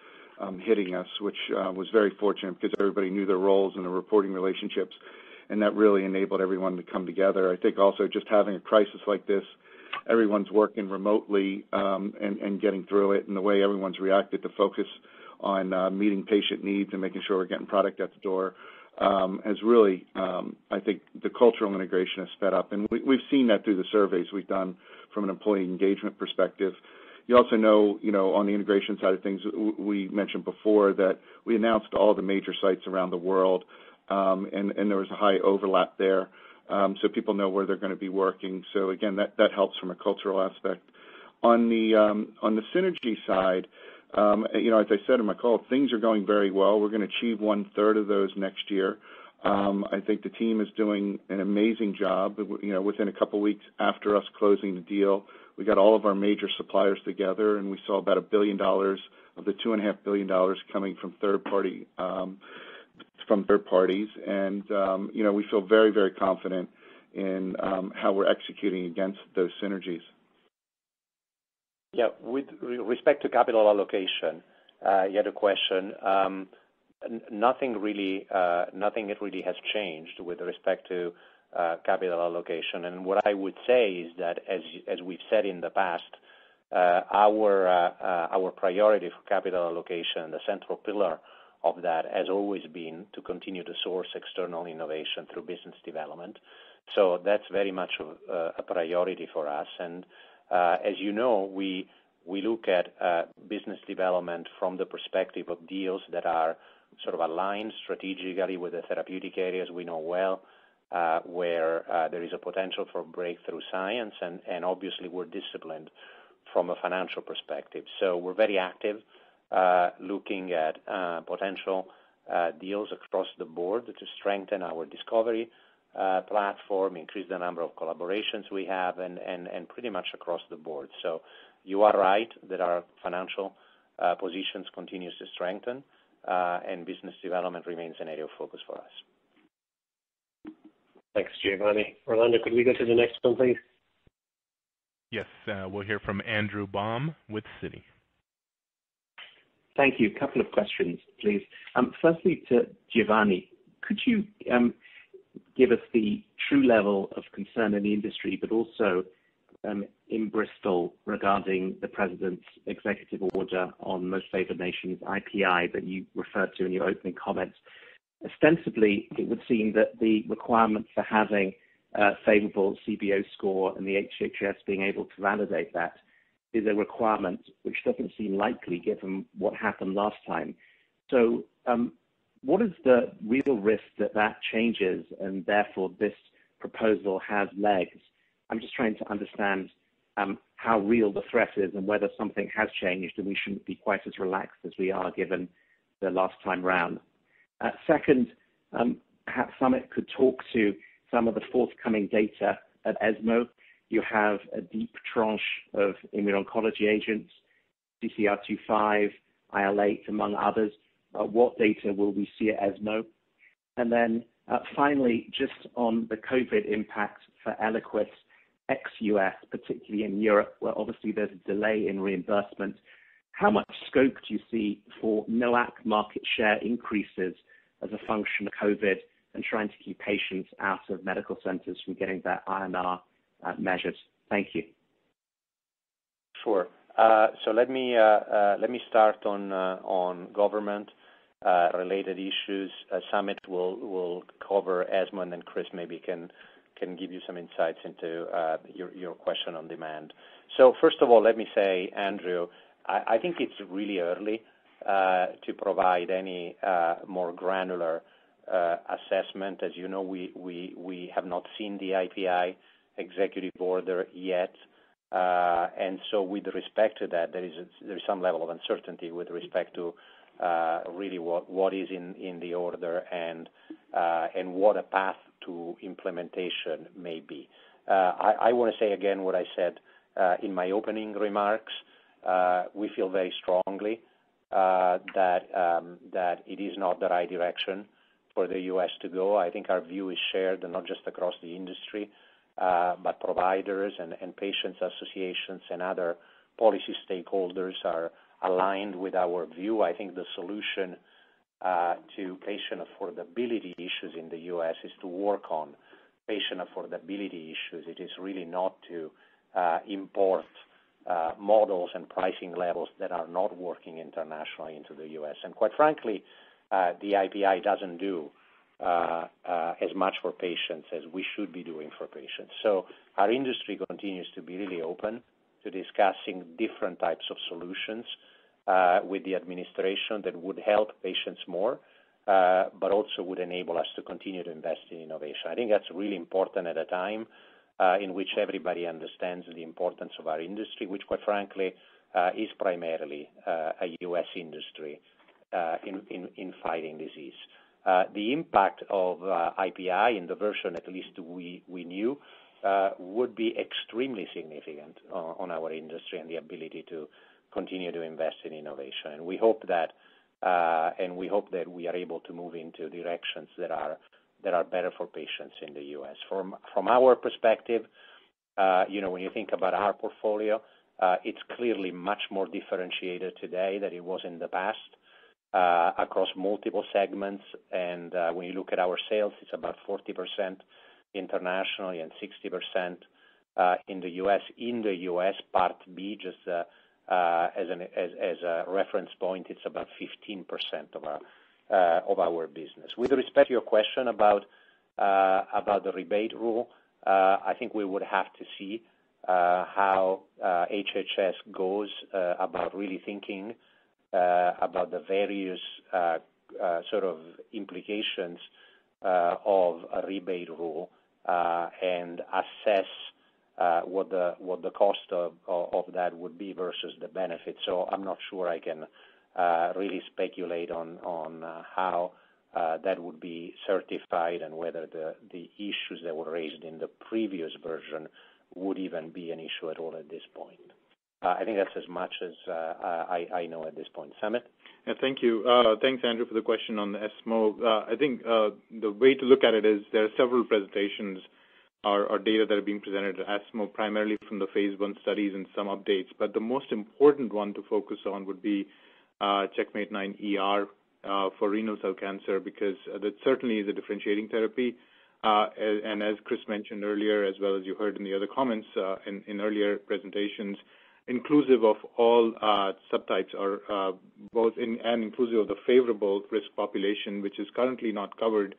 hitting us, which was very fortunate because everybody knew their roles and the reporting relationships, and that really enabled everyone to come together. I think also just having a crisis like this, everyone's working remotely and getting through it, and the way everyone's reacted to focus on meeting patient needs and making sure we're getting product at the door has really, I think the cultural integration has sped up. And we've seen that through the surveys we've done from an employee engagement perspective. You also know, on the integration side of things, we mentioned before that we announced all the major sites around the world, and there was a high overlap there. So people know where they're going to be working. So again, that helps from a cultural aspect. On the synergy side, as I said in my call, things are going very well. We're going to achieve 1/3 of those next year. I think the team is doing an amazing job. Within a couple weeks after us closing the deal, we got all of our major suppliers together, and we saw about $1 billion of the $2.5 billion coming from third parties. And we feel very, very confident in how we're executing against those synergies. Yeah, with respect to capital allocation, you had a question. Nothing really has changed with respect to capital allocation. And what I would say is that, as we've said in the past, our priority for capital allocation, the central pillar of that, has always been to continue to source external innovation through business development. So that's very much a priority for us. And as you know, we look at business development from the perspective of deals that are sort of aligned strategically with the therapeutic areas we know well, where there is a potential for breakthrough science, and obviously we're disciplined from a financial perspective. So we're very active looking at potential deals across the board to strengthen our discovery platform, increase the number of collaborations we have, and pretty much across the board. So you are right that our financial positions continues to strengthen, and business development remains an area of focus for us. Thanks, Giovanni. Orlando, could we go to the next one, please? Yes, we'll hear from Andrew Baum with Citi. Thank you. A couple of questions, please. Firstly, to Giovanni, could you give us the true level of concern in the industry, but also in Bristol regarding the President's executive order on most favored nations, IPI, that you referred to in your opening comments? Ostensibly, it would seem that the requirement for having a favorable CBO score and the HHS being able to validate that is a requirement which doesn't seem likely given what happened last time. So what is the real risk that changes and therefore this proposal has legs? I'm just trying to understand how real the threat is and whether something has changed and we shouldn't be quite as relaxed as we are given the last time round. Second, perhaps Samit could talk to some of the forthcoming data at ESMO. You have a deep tranche of immuno-oncology agents, CCR25, IL-8, among others. What data will we see at ESMO? And then finally, just on the COVID impact for Eliquis ex-US, particularly in Europe, where obviously there's a delay in reimbursement, how much scope do you see for NOAC market share increases as a function of COVID and trying to keep patients out of medical centers from getting their INR measured? Thank you. Sure. So let me start on government related issues. Samit will cover ESMO, and then Chris maybe can give you some insights into your question on demand. So first of all, let me say, Andrew, I think it's really early to provide any more granular assessment. As you know, we have not seen the IPI executive order yet, and so with respect to that, there is some level of uncertainty with respect to really what is in the order and what a path to implementation may be. I want to say again what I said in my opening remarks. We feel very strongly that it is not the right direction for the U.S. to go. I think our view is shared, and not just across the industry, but providers and patients associations and other policy stakeholders are aligned with our view. I think the solution to patient affordability issues in the U.S. is to work on patient affordability issues. It is really not to import models and pricing levels that are not working internationally into the U.S. And quite frankly, the IPI doesn't do as much for patients as we should be doing for patients. So our industry continues to be really open to discussing different types of solutions with the administration that would help patients more, but also would enable us to continue to invest in innovation. I think that's really important at a time in which everybody understands the importance of our industry, which quite frankly is primarily a U.S. industry in fighting disease. The impact of IPI in the version at least we knew would be extremely significant on our industry and the ability to continue to invest in innovation. And we hope that we are able to move into directions that are better for patients in the U.S. From our perspective, when you think about our portfolio, it's clearly much more differentiated today than it was in the past across multiple segments. And when you look at our sales, it's about 40% internationally and 60% in the U.S. In the U.S., Part B, just as a reference point, it's about 15% of our business. With respect to your question about the rebate rule, I think we would have to see how HHS goes about really thinking about the various sort of implications of a rebate rule and assess what the cost of that would be versus the benefit. So I'm not sure I can really speculate on how that would be certified and whether the issues that were raised in the previous version would even be an issue at all at this point. I think that's as much as I know at this point. Samit? Yeah, thank you. Thanks, Andrew, for the question on the ESMO. I think the way to look at it is there are several presentations or data that are being presented at ESMO, primarily from the phase 1 studies and some updates. But the most important one to focus on would be Checkmate 9ER for renal cell cancer, because that certainly is a differentiating therapy. And as Chris mentioned earlier, as well as you heard in the other comments in earlier presentations, inclusive of all subtypes or and inclusive of the favorable risk population, which is currently not covered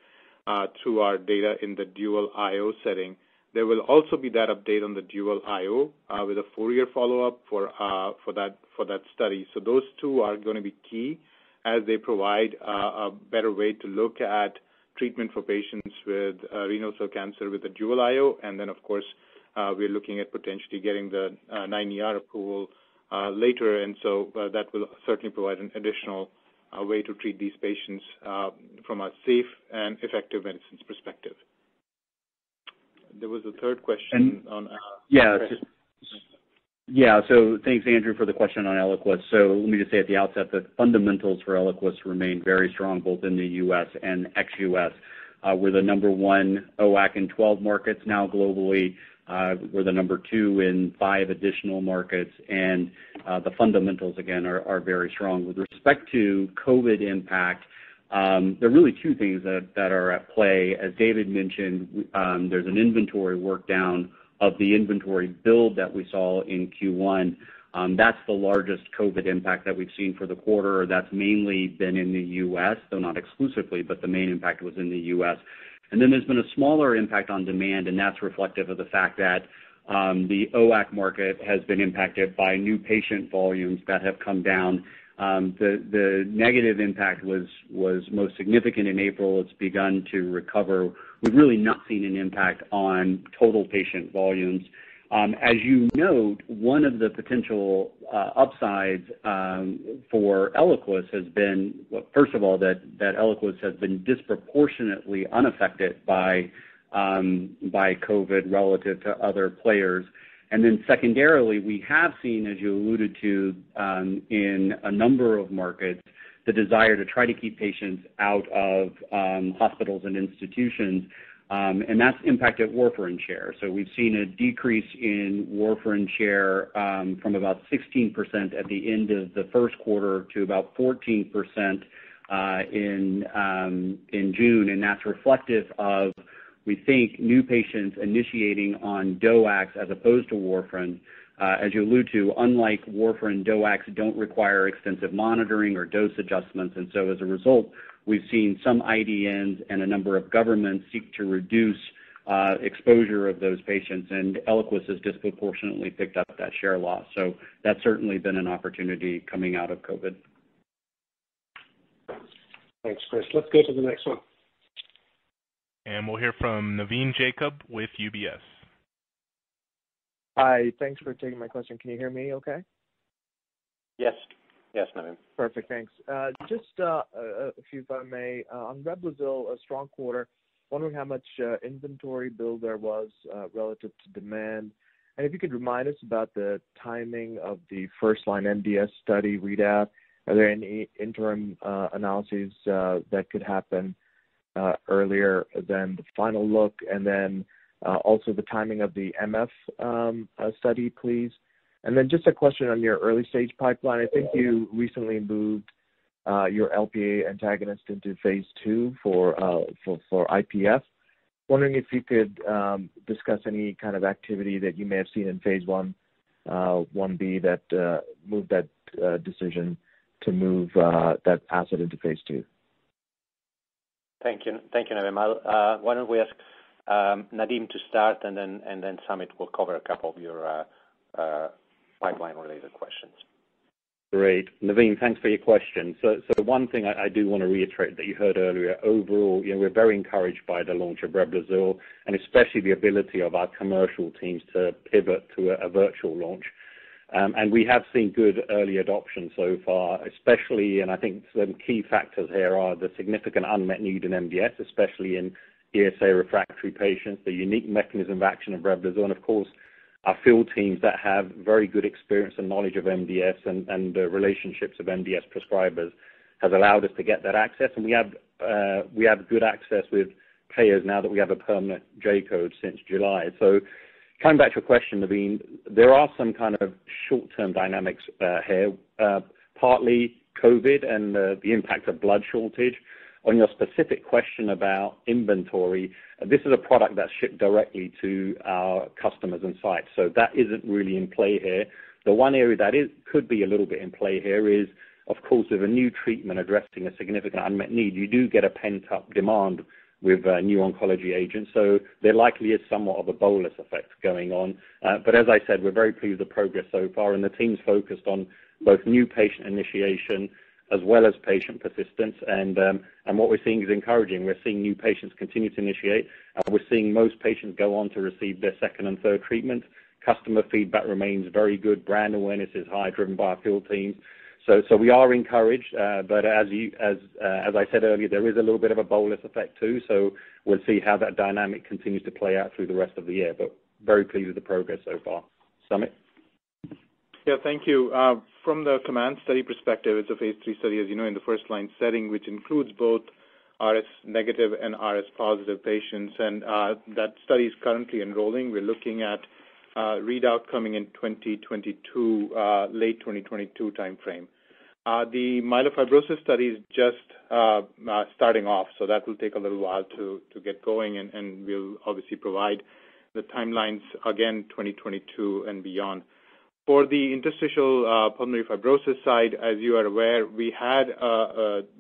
through our data in the dual IO setting. There will also be that update on the dual IO with a 4-year follow-up for that study. So those two are going to be key as they provide a better way to look at treatment for patients with renal cell cancer with the dual IO. And then, of course, we're looking at potentially getting the 9ER approval later. And so that will certainly provide an additional way to treat these patients from a safe and effective medicines perspective. There was a third question on... Yeah, so thanks, Andrew, for the question on Eliquis. So let me just say at the outset that fundamentals for Eliquis remain very strong, both in the U.S. and ex-U.S. We're the number 1 OAC in 12 markets now globally. We're the number 2 in 5 additional markets, and the fundamentals, again, are very strong. With respect to COVID impact, there are really 2 things that are at play. As David mentioned, there's an inventory work down of the inventory build that we saw in Q1. That's the largest COVID impact that we've seen for the quarter. That's mainly been in the U.S., though not exclusively, but the main impact was in the U.S. And then there's been a smaller impact on demand, and that's reflective of the fact that the OAC market has been impacted by new patient volumes that have come down. The negative impact was most significant in April. It's begun to recover. We've really not seen an impact on total patient volumes. As you note, one of the potential upsides for Eliquis has been, well, first of all, that Eliquis has been disproportionately unaffected by COVID relative to other players. And then secondarily, we have seen, as you alluded to, in a number of markets, the desire to try to keep patients out of hospitals and institutions, and that's impacted warfarin share. So we've seen a decrease in warfarin share from about 16% at the end of the first quarter to about 14% in June, and that's reflective of, we think, new patients initiating on DOACs as opposed to warfarin. As you allude to, unlike warfarin, DOACs don't require extensive monitoring or dose adjustments, and so as a result, we've seen some IDNs and a number of governments seek to reduce exposure of those patients, and Eliquis has disproportionately picked up that share loss. So that's certainly been an opportunity coming out of COVID. Thanks, Chris. Let's go to the next one. And we'll hear from Naveen Jacob with UBS. Hi, thanks for taking my question. Can you hear me okay? Yes, Naveen. Perfect, thanks. Just a few, if I may. On Reblozyl, a strong quarter. Wondering how much inventory build there was relative to demand. And if you could remind us about the timing of the first-line MDS study readout. Are there any interim analyses that could happen earlier than the final look? And then also the timing of the MF study, please. And then just a question on your early-stage pipeline. I think you recently moved your LPA antagonist into phase 2 for IPF. Wondering if you could discuss any kind of activity that you may have seen in phase 1B that moved that decision to move that asset into phase 2. Thank you, Naveen. Why don't we ask Nadim to start, and then Samit will cover a couple of your pipeline-related questions. Great. Naveen, thanks for your question. So one thing I do want to reiterate that you heard earlier, overall, we're very encouraged by the launch of Reblozyl, and especially the ability of our commercial teams to pivot to a virtual launch. And we have seen good early adoption so far, especially, and I think some key factors here are the significant unmet need in MDS, especially in ESA refractory patients, the unique mechanism of action of Reblozyl, and of course, our field teams that have very good experience and knowledge of MDS and the relationships of MDS prescribers has allowed us to get that access. And we have good access with payers now that we have a permanent J-code since July. So coming back to your question, Naveen, there are some kind of short-term dynamics here, partly COVID and the impact of blood shortage. On your specific question about inventory, this is a product that's shipped directly to our customers and sites, so that isn't really in play here. The one area that could be a little bit in play here is, of course, with a new treatment addressing a significant unmet need, you do get a pent-up demand with new oncology agents, so there likely is somewhat of a bolus effect going on. But as I said, we're very pleased with the progress so far, and the team's focused on both new patient initiation as well as patient persistence, and what we're seeing is encouraging. We're seeing new patients continue to initiate. We're seeing most patients go on to receive their second and third treatment. Customer feedback remains very good. Brand awareness is high, driven by our field teams. So we are encouraged, but as I said earlier, there is a little bit of a bolus effect too. So we'll see how that dynamic continues to play out through the rest of the year. But very pleased with the progress so far. Samit. Yeah, thank you. From the COMMAND study perspective, it's a phase 3 study, as you know, in the first-line setting, which includes both RS-negative and RS-positive patients, and that study is currently enrolling. We're looking at readout coming in 2022, late 2022 timeframe. The myelofibrosis study is just starting off, so that will take a little while to get going, and we'll obviously provide the timelines again 2022 and beyond. For the interstitial pulmonary fibrosis side, as you are aware, we had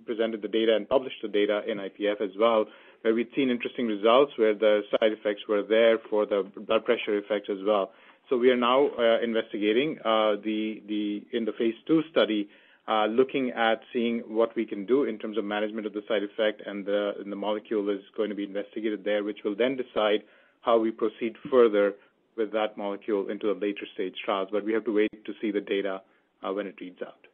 presented the data and published the data in IPF as well, where we'd seen interesting results where the side effects were there for the blood pressure effects as well. So we are now investigating in the phase 2 study, looking at seeing what we can do in terms of management of the side effect, and the molecule is going to be investigated there, which will then decide how we proceed further with that molecule into the later stage trials, but we have to wait to see the data when it reads out.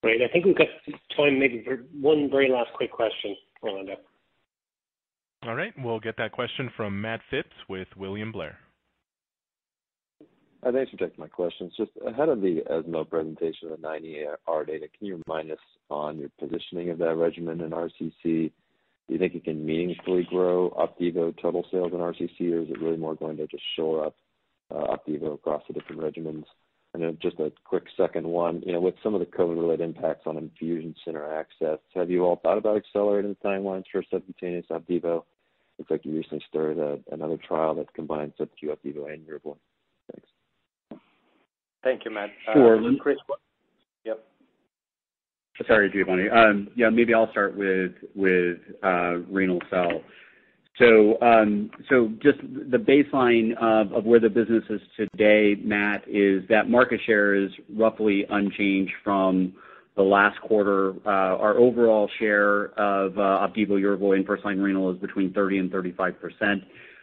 Great. I think we've got time maybe for one very last quick question, Orlando. All right, we'll get that question from Matt Phipps with William Blair. Thanks for taking my questions. Just ahead of the ESMO presentation of the 9ER data, can you remind us on your positioning of that regimen in RCC? Do you think it can meaningfully grow Opdivo total sales in RCC, or is it really more going to just shore up Opdivo across the different regimens? And then just a quick second one, with some of the COVID-related impacts on infusion center access, have you all thought about accelerating the timelines for subcutaneous Opdivo? Looks like you recently started another trial that combines subcu Opdivo and Yervoy. Thanks. Thank you, Matt. Sure. Chris, yep. Sorry, Giovanni. Maybe I'll start with renal cell. So just the baseline of where the business is today, Matt, is that market share is roughly unchanged from the last quarter. Our overall share of Opdivo Yervoy in first-line renal is between 30 and 35%.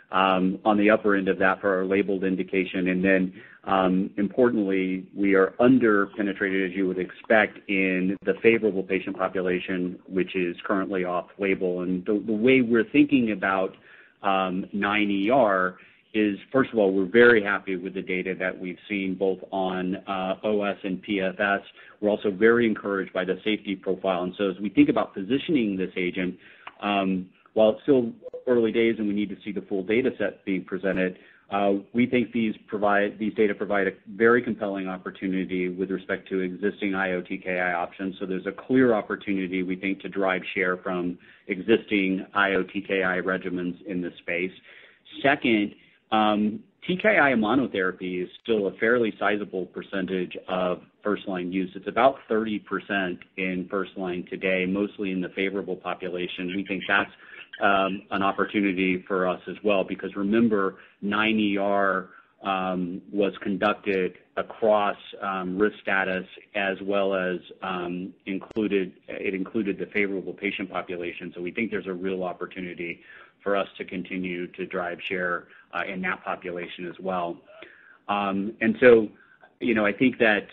On the upper end of that for our labeled indication. And then, importantly, we are under-penetrated, as you would expect, in the favorable patient population, which is currently off-label. And the way we're thinking about 9ER is, first of all, we're very happy with the data that we've seen both on OS and PFS. We're also very encouraged by the safety profile. And so as we think about positioning this agent, while it's still early days and we need to see the full data set being presented, we think these data provide a very compelling opportunity with respect to existing IO-TKI options. So there's a clear opportunity, we think, to drive share from existing IO-TKI regimens in this space. Second, TKI monotherapy is still a fairly sizable percentage of first-line use. It's about 30% in first-line today, mostly in the favorable population. We think that's an opportunity for us as well, because remember, 9ER was conducted across risk status as well as included the favorable patient population. So we think there's a real opportunity for us to continue to drive share in that population as well. And so, I think that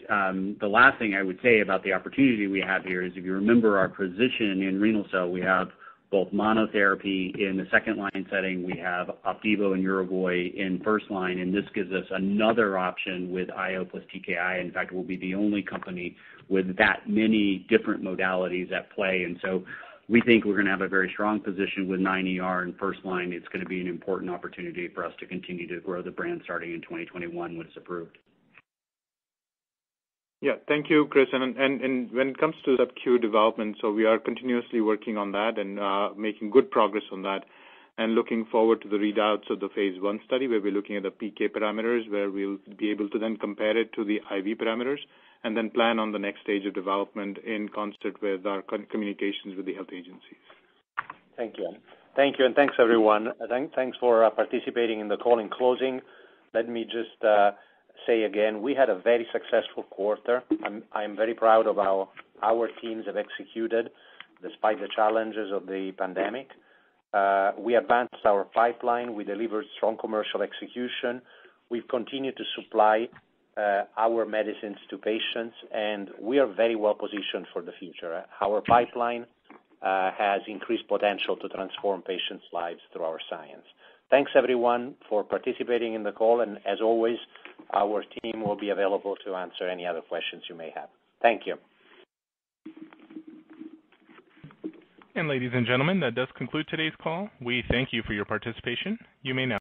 the last thing I would say about the opportunity we have here is, if you remember our position in renal cell, we have both monotherapy in the second-line setting, we have Opdivo and Yervoy in first-line, and this gives us another option with IO plus TKI. In fact, we'll be the only company with that many different modalities at play. And so we think we're going to have a very strong position with 9ER in first-line. It's going to be an important opportunity for us to continue to grow the brand starting in 2021 when it's approved. Yeah, thank you, Chris. And when it comes to sub-Q development, so we are continuously working on that and making good progress on that, and looking forward to the readouts of the phase 1 study, where we're looking at the PK parameters, where we'll be able to then compare it to the IV parameters, and then plan on the next stage of development in concert with our communications with the health agencies. Thank you. Thank you, and thanks, everyone. Thanks for participating in the call. In closing, let me just say again, we had a very successful quarter. I'm very proud of how our teams have executed despite the challenges of the pandemic. We advanced our pipeline. We delivered strong commercial execution. We've continued to supply our medicines to patients, and we are very well positioned for the future. Our pipeline has increased potential to transform patients' lives through our science. Thanks, everyone, for participating in the call, and as always, our team will be available to answer any other questions you may have. Thank you. And ladies and gentlemen, that does conclude today's call. We thank you for your participation. You may now